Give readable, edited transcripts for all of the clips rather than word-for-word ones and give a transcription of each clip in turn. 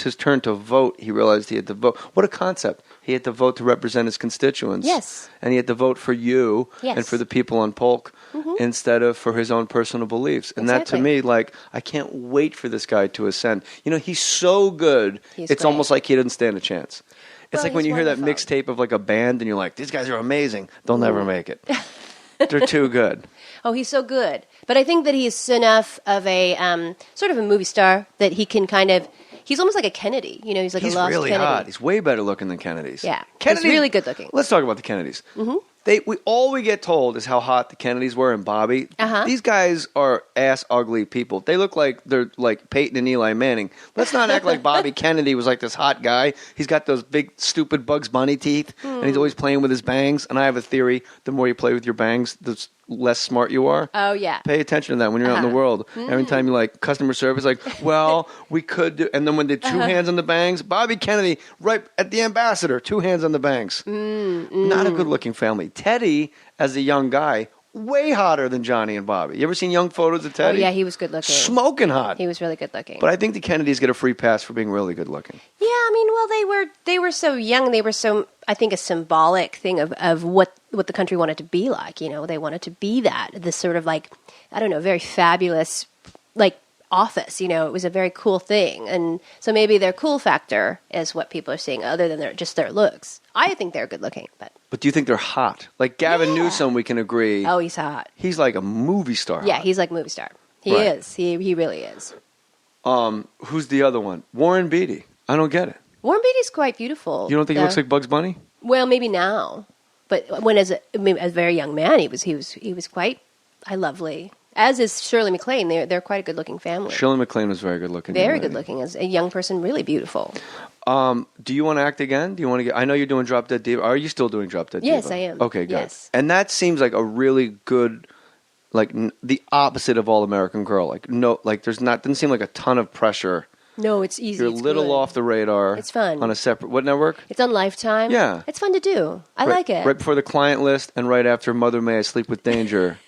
his turn to vote, he realized he had to vote. What a concept. He had to vote to represent his constituents. Yes. And he had to vote for you and for the people on Polk instead of for his own personal beliefs. And that, to me, like, I can't wait for this guy to ascend. You know, he's so good, it's great. almost like he didn't stand a chance. It's Well, like when you hear that mixtape of, like, a band and you're like, these guys are amazing. They'll never make it. They're too good. Oh, he's so good. But I think that he's enough of a sort of a movie star that he can kind of... He's almost like a Kennedy. You know, he's like a lost really Kennedy. hot. He's way better looking than Kennedys. Yeah. Kennedy, he's really good looking. Let's talk about the Kennedys. All we get told is how hot the Kennedys were and Bobby. These guys are ass ugly people. They look like they're like Peyton and Eli Manning. Let's not act like Bobby Kennedy was like this hot guy. He's got those big, stupid Bugs Bunny teeth, and he's always playing with his bangs. And I have a theory, the more you play with your bangs, the less smart you are. Oh, yeah. Pay attention to that when you're out in the world. Every time you like customer service, like, well, we could do, and then when they two hands on the bangs, Bobby Kennedy, right at the ambassador, 2 hands on the bangs. Not a good looking family. Teddy, as a young guy, way hotter than Johnny and Bobby. You ever seen young photos of Teddy? Oh, yeah, he was good looking. Smoking hot. He was really good looking. But I think the Kennedys get a free pass for being really good looking. Yeah, I mean, well, they were so young. They were so, I think, a symbolic thing of what the country wanted to be like. You know, they wanted to be that, this sort of like, I don't know, very fabulous, like, office. You know, it was a very cool thing. And so maybe their cool factor is what people are seeing other than their looks. I think they're good looking, but do you think they're hot? Like Gavin Newsom, we can agree. Oh, he's hot. He's like a movie star. Yeah, hot. he's like a movie star. He is. He really is. Who's the other one? Warren Beatty. I don't get it. Warren Beatty's quite beautiful. You don't think he looks like Bugs Bunny? Well, maybe now, but when as a very young man, he was quite lovely. As is Shirley MacLaine. They're quite a good looking family. Shirley MacLaine was very good looking. Very good looking as a young person, really beautiful. Do you want to act again? Do you want to get? I know you're doing Drop Dead Diva. Are you still doing Drop Dead Diva? Yes, I am. Okay, good. Yes. And that seems like a really good, like the opposite of All American Girl. Like no, like doesn't seem like a ton of pressure. No, it's easy. You're a little off the radar. It's fun. On a separate, what network? It's on Lifetime. Yeah. It's fun to do. I like it. Right before The Client List and right after Mother May I Sleep with Danger,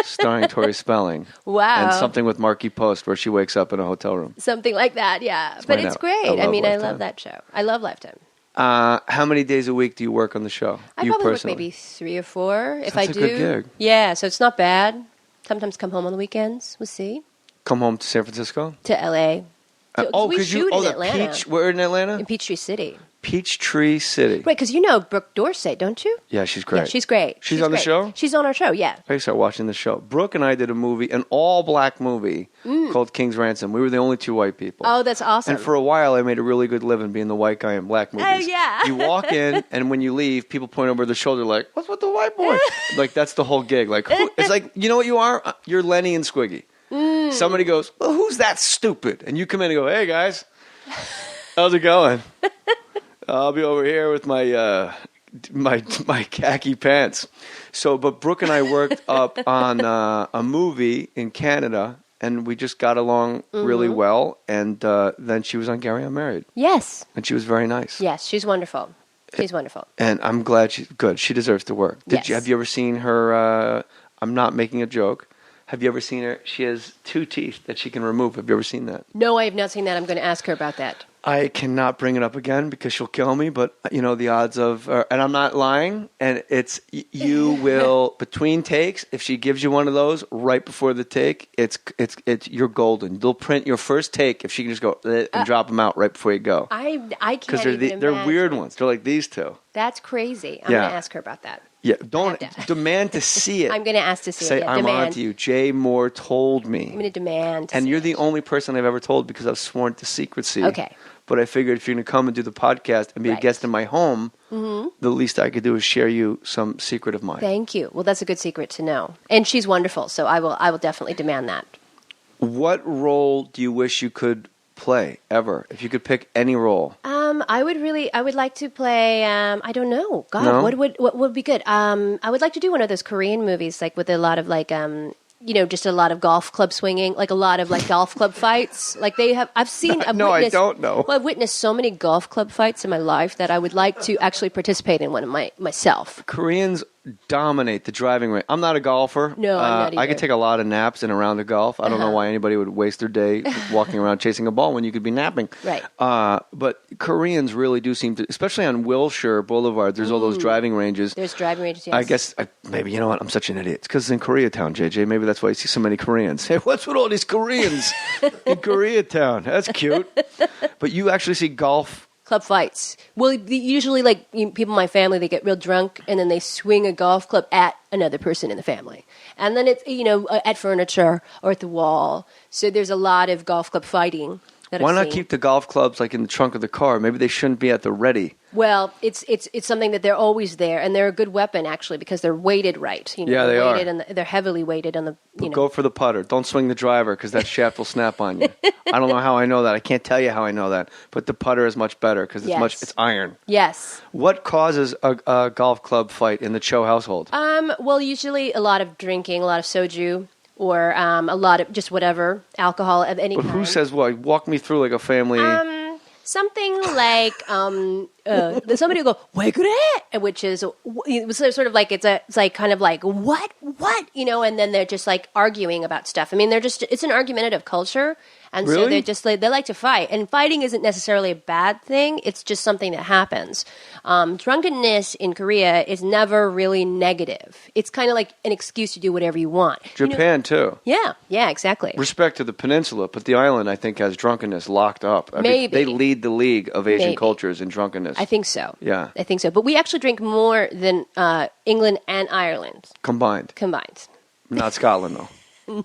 starring Tori Spelling. Wow. And something with Marky Post where she wakes up in a hotel room. Something like that, yeah. But it's great. I love that show. I love Lifetime. How many days a week do you work on the show? I probably work maybe 3 or 4 if I do. That's a good gig. Yeah, so it's not bad. Sometimes come home on the weekends. We'll see. Come home to San Francisco? To L.A. We shoot in Atlanta. We're in Atlanta? In Peachtree City. Peachtree City. Right, because you know Brooke Dorsey, don't you? Yeah, she's great. Yeah, she's great. She's on the show? She's on our show, yeah. I start watching the show. Brooke and I did a movie, an all-black movie called King's Ransom. We were the only 2 white people. Oh, that's awesome. And for a while, I made a really good living being the white guy in black movies. Oh, yeah. You walk in, and when you leave, people point over their shoulder like, what's with the white boy? Like, that's the whole gig. Like, it's like, you know what you are? You're Lenny and Squiggy. Somebody goes, well, who's that stupid? And you come in and go, hey, guys. How's it going? I'll be over here with my my khaki pants. So, but Brooke and I worked up on a movie in Canada, and we just got along really well. And then she was on Gary Unmarried. Yes. And she was very nice. Yes, she's wonderful. She's wonderful. And I'm glad she's good. She deserves to work. Have you ever seen her? I'm not making a joke. Have you ever seen her? She has 2 teeth that she can remove. Have you ever seen that? No, I have not seen that. I'm going to ask her about that. I cannot bring it up again because she'll kill me, but you know the odds of, and I'm not lying, and it's, you will, between takes, if she gives you one of those right before the take, it's you're golden. They'll print your first take if she can just go and drop them out right before you go. I can't because they're weird ones. They're like these 2. That's crazy. I'm going to ask her about that. Yeah, don't demand to see it. I'm going to ask to see Say, it. Yeah, I'm on to you. Jay Mohr told me. I'm going to demand to and see you're it. the only person I've ever told because I've sworn to secrecy. Okay. But I figured if you're going to come and do the podcast and be a guest in my home, the least I could do is share you some secret of mine. Thank you. Well, that's a good secret to know. And she's wonderful, so I will definitely demand that. What role do you wish you could play ever? If you could pick any role. I would like to play, I don't know. God, No? what would be good? I would like to do one of those Korean movies, like with a lot of like, just a lot of golf club swinging, like a lot of like golf club fights. Like I've I don't know. Well, I've witnessed so many golf club fights in my life that I would like to actually participate in one of myself. Koreans dominate the driving range. I'm not a golfer. No, I'm not I either. could take a lot of naps in a round of golf. I don't know why anybody would waste their day walking around chasing a ball when you could be napping. Right. But Koreans really do seem to, especially on Wilshire Boulevard, there's all those driving ranges. There's driving ranges, yes. I guess, maybe, you know what, I'm such an idiot. It's because it's in Koreatown, JJ. Maybe that's why you see so many Koreans. Hey, what's with all these Koreans in Koreatown? That's cute. But you actually see golf. Club fights. Well, usually, like, people in my family, they get real drunk, and then they swing a golf club at another person in the family. And then it's, at furniture or at the wall. So there's a lot of golf club fighting. Why not keep the golf clubs, like, in the trunk of the car? Maybe they shouldn't be at the ready. Well, it's something that they're always there, and they're a good weapon, actually, because they're weighted right. Yeah, they weighted are. And they're heavily weighted on the, But go for the putter. Don't swing the driver because that shaft will snap on you. I don't know how I know that. I can't tell you how I know that. But the putter is much better because it's iron. Yes. What causes a golf club fight in the Cho household? Well, usually a lot of drinking, a lot of soju, or a lot of just whatever, alcohol of any But kind. who says what? Walk me through like a family. Something like somebody will go "왜 그래?" which is sort of like it's like kind of like what and then they're just like arguing about stuff. I mean, it's an argumentative culture, and so Really? they just they like to fight. And fighting isn't necessarily a bad thing; it's just something that happens. Drunkenness in Korea is never really negative. It's kind of like an excuse to do whatever you want. Japan, too. Yeah, exactly. Respect to the peninsula, but the island, I think, has drunkenness locked up. I mean, Maybe. they lead the league of Asian Maybe. cultures in drunkenness. I think so. Yeah. I think so. But we actually drink more than England and Ireland Combined. Not Scotland, though.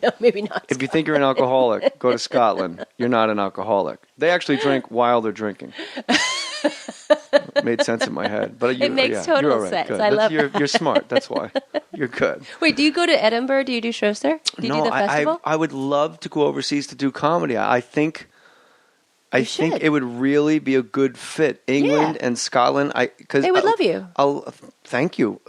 No, maybe not. If you think you're an alcoholic, go to Scotland. You're not an alcoholic. They actually drink while they're drinking. It made sense in my head. But It makes total you're all right. sense. Good. I love You're smart. That's why. You're good. Wait, do you go to Edinburgh? Do you do shows there? Do you do the festival? I would love to go overseas to do comedy. I think should. it would really be a good fit. England and Scotland. They would love you. Thank you.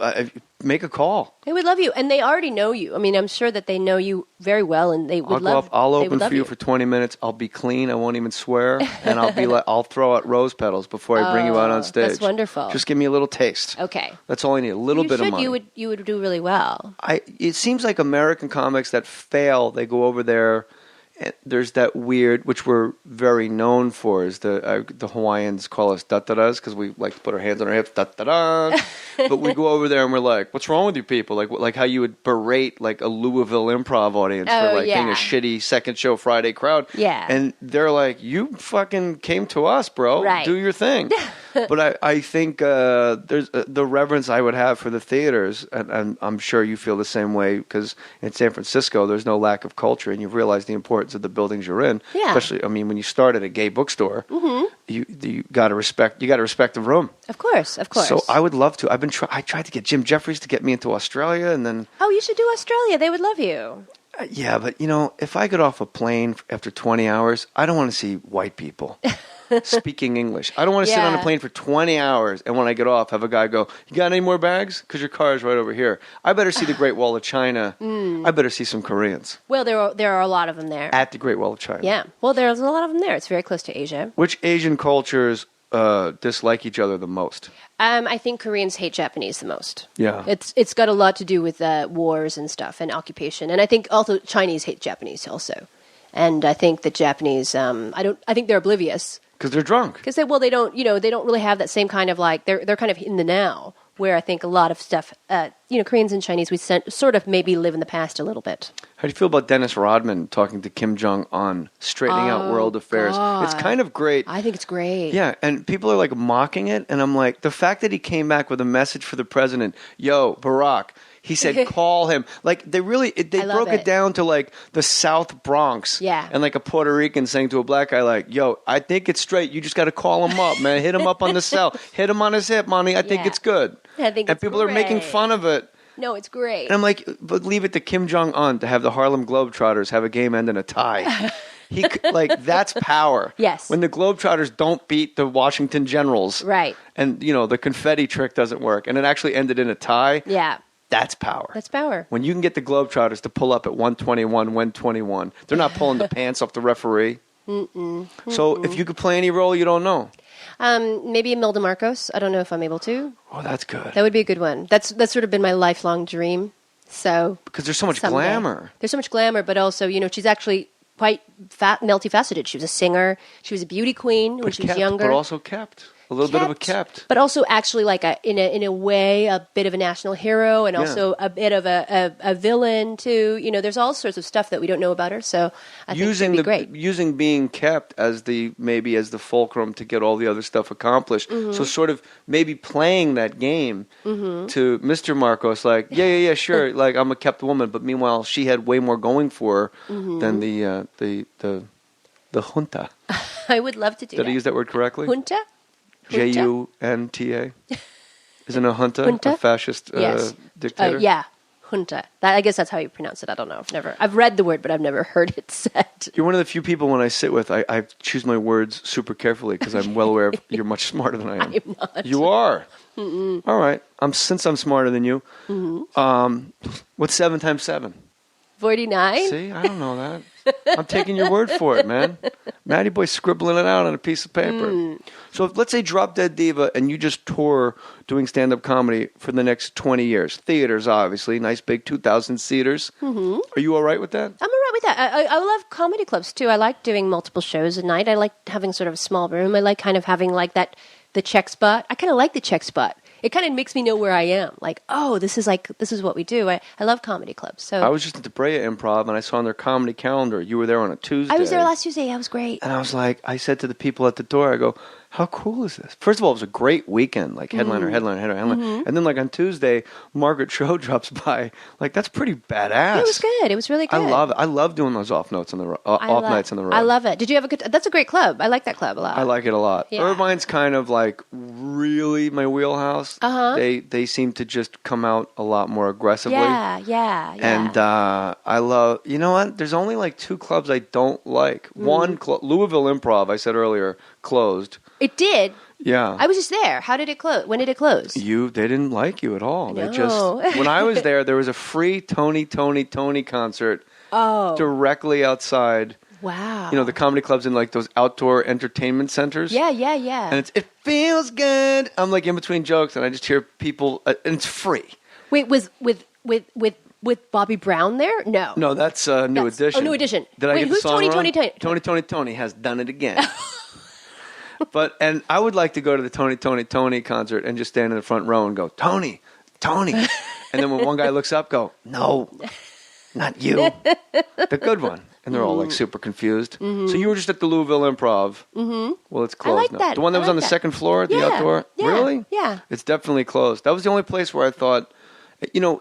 Make a call. They would love you, and they already know you. I mean, I'm sure that they know you very well, and they would love. I'll they open would love for you for 20 minutes. I'll be clean. I won't even swear, and I'll be like, I'll throw out rose petals before I bring you out on stage. That's wonderful. Just give me a little taste. Okay. That's all I need. A little bit of money. You would do really well. It seems like American comics that fail, they go over there. And there's that weird, which we're very known for, is the Hawaiians call us da-da-das because we like to put our hands on our hips, da-da-da. But we go over there and we're like, what's wrong with you people? Like how you would berate like a Louisville improv audience for like being a shitty second show Friday crowd. Yeah. And they're like, you fucking came to us, bro. Right. Do your thing. But I think there's the reverence I would have for the theaters, and I'm sure you feel the same way, because in San Francisco there's no lack of culture, and you realize the importance of the buildings you're in. Yeah. Especially, I mean, when you start at a gay bookstore, you got to respect the room. Of course. So I would love to. I tried to get Jim Jeffries to get me into Australia, and then You should do Australia. They would love you. yeah, but if I get off a plane after 20 hours, I don't want to see white people speaking English. I don't want to sit on a plane for 20 hours and when I get off, have a guy go, "You got any more bags? Because your car is right over here." I better see the Great Wall of China. I better see some Koreans. Well, there are a lot of them there. At the Great Wall of China. Yeah. Well, there's a lot of them there. It's very close to Asia. Which Asian cultures dislike each other the most? I think Koreans hate Japanese the most. Yeah. It's got a lot to do with wars and stuff and occupation. And I think also Chinese hate Japanese also. And I think the Japanese, I think they're oblivious. Because they're drunk. Because they don't really have that same kind of like, they're kind of in the now, where I think a lot of stuff, Koreans and Chinese, we sort of maybe live in the past a little bit. How do you feel about Dennis Rodman talking to Kim Jong-un, straightening out world affairs? God. It's kind of great. I think it's great. Yeah, and people are like mocking it, and I'm like, the fact that he came back with a message for the president, yo, Barack, he said, call him. Like, they broke it down to like the South Bronx. Yeah. And like a Puerto Rican saying to a black guy, like, yo, I think it's straight. You just got to call him up, man. Hit him up on the cell. Hit him on his hip, money. I think it's good. I think and people are making fun of it. No, it's great. And I'm like, but leave it to Kim Jong-un to have the Harlem Globetrotters have a game end in a tie. That's power. Yes. When the Globetrotters don't beat the Washington Generals. Right. And, the confetti trick doesn't work. And it actually ended in a tie. Yeah. That's power. That's power. When you can get the Globetrotters to pull up at 121, 121, they're not pulling the pants off the referee. So if you could play any role you don't know. Maybe Imelda Marcos. I don't know if I'm able to. Oh, that's good. That would be a good one. That's sort of been my lifelong dream. So Because there's so much someday. glamour. There's so much glamour, but also, she's actually quite multifaceted. She was a singer. She was a beauty queen when she was younger. But also kept. A little bit of a kept. But also actually like in a way, a bit of a national hero and also a bit of a villain too. There's all sorts of stuff that we don't know about her. So I think it'd be great. Using being kept as the fulcrum to get all the other stuff accomplished. So sort of maybe playing that game to Mr. Marcos, like, yeah, sure, like I'm a kept woman, but meanwhile she had way more going for her than the junta. I would love to do that. Did I use that word correctly? Junta? Junta? Isn't a junta a fascist dictator? Yeah, junta. I guess that's how you pronounce it. I don't know. I've read the word, but I've never heard it said. You're one of the few people when I sit with, I choose my words super carefully because I'm well aware you're much smarter than I am. I'm not. You are. All right. Since I'm smarter than you, what's 7 times 7? 49? See, I don't know that. I'm taking your word for it, man. Matty Boy's scribbling it out on a piece of paper. So if, let's say Drop Dead Diva and you just tour doing stand-up comedy for the next 20 years. Theaters, obviously. Nice big 2,000 seaters. Are you all right with that? I'm all right with that. I love comedy clubs, too. I like doing multiple shows a night. I like having sort of a small room. I like kind of having like the check spot. I kind of like the check spot. It kind of makes me know where I am. Like, oh, this is what we do. I love comedy clubs. So I was just at the Brea Improv, and I saw on their comedy calendar, you were there on a Tuesday. I was there last Tuesday. That was great. And I was like, I said to the people at the door, I go, how cool is this? First of all, it was a great weekend, like headliner. And then like on Tuesday, Margaret Cho drops by. Like, that's pretty badass. It was good. It was really good. I love it. I love doing those off nights on the road. I love it. Did you have a good? That's a great club. I like that club a lot. I like it a lot. Yeah. Irvine's kind of like really my wheelhouse. They seem to just come out a lot more aggressively. Yeah. And I love, you know what? There's only like 2 clubs I don't like. One, Louisville Improv, I said earlier, closed. It did. Yeah. I was just there. How did it close? When did it close? They didn't like you at all. No. They just, when I was there was a free Tony concert directly outside. Wow. The comedy clubs in like those outdoor entertainment centers. Yeah. And it feels good. I'm like in between jokes and I just hear people, and it's free. Wait, with Bobby Brown there? No. No, that's New Edition. Oh, New Edition. Did I get who's the song Tony? wrong? Tony has done it again. And I would like to go to the Tony concert and just stand in the front row and go, Tony. And then when one guy looks up, go, no, not you. The good one. And they're all like super confused. So you were just at the Louisville Improv. Well, it's closed I like now. that. The one that was on the second floor at the outdoor? Yeah. Really? Yeah. It's definitely closed. That was the only place where I thought,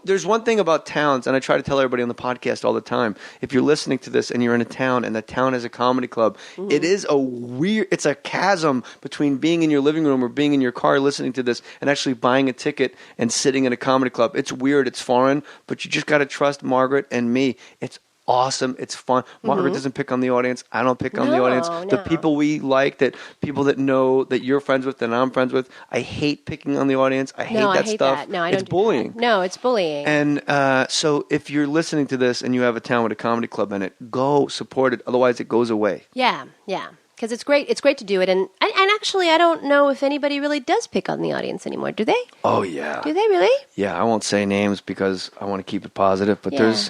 there's one thing about towns, and I try to tell everybody on the podcast all the time. If you're listening to this and you're in a town and the town has a comedy club, it is it's a chasm between being in your living room or being in your car listening to this and actually buying a ticket and sitting in a comedy club. It's weird, it's foreign, but you just got to trust Margaret and me. It's awesome. It's fun. Margaret doesn't pick on the audience. I don't pick on the audience. The people we like, people that know that you're friends with and I'm friends with, I hate picking on the audience. I hate that stuff. That. No, I don't. It's bullying. No, it's bullying. And so if you're listening to this and you have a town with a comedy club in it, go support it. Otherwise, it goes away. Yeah. Because it's great. It's great to do it. And actually, I don't know if anybody really does pick on the audience anymore. Do they? Oh, yeah. Do they really? Yeah, I won't say names because I want to keep it positive. But there's...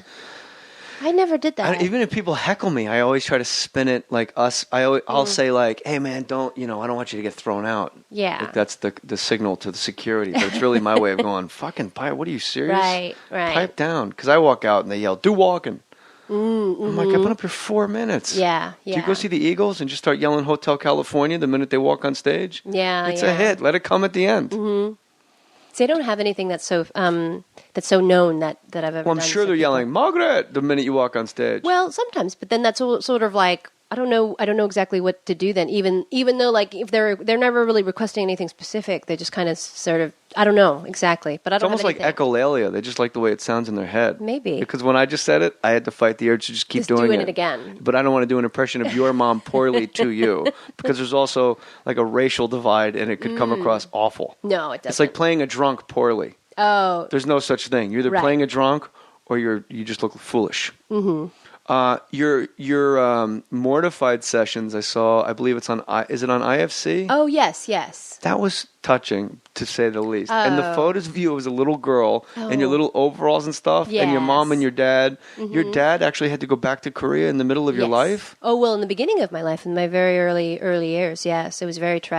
I never did that. Even if people heckle me, I always try to spin it like us. I'll say like, "Hey man, I don't want you to get thrown out." Yeah, like that's the signal to the security. But it's really my way of going, "Fucking pipe! What are you serious? Right. Pipe down!" Because I walk out and they yell, "Do walking." I'm like, I've been up here 4 minutes. Yeah. Do you go see the Eagles and just start yelling "Hotel California" the minute they walk on stage? Yeah, it's a hit. Let it come at the end. So they don't have anything that's so known that I've ever done. Well, I'm sure they're yelling "Margaret" the minute you walk on stage. Well, sometimes, but then that's sort of like I don't know exactly what to do then. Even though like if they're never really requesting anything specific, they just kind of sort of I don't know exactly. But I don't. It's almost like echolalia. They just like the way it sounds in their head. Maybe because when I just said it, I had to fight the urge to just keep doing it again. But I don't want to do an impression of your mom poorly to you because there's also like a racial divide and it could come across awful. No, it doesn't. It's like playing a drunk poorly. Oh, there's no such thing. You're either playing a drunk or you just look foolish. Your mortified sessions I saw. I believe it's on. Is it on IFC? Oh yes. That was touching, to say the least. And the photos of you as a little girl in your Oh. little overalls and stuff, and your mom and Yes. your dad. Your dad actually had to go back to Korea in the middle of your Yes. life. Oh well, in the beginning of my life, in my very early years, yes, it was very tragic.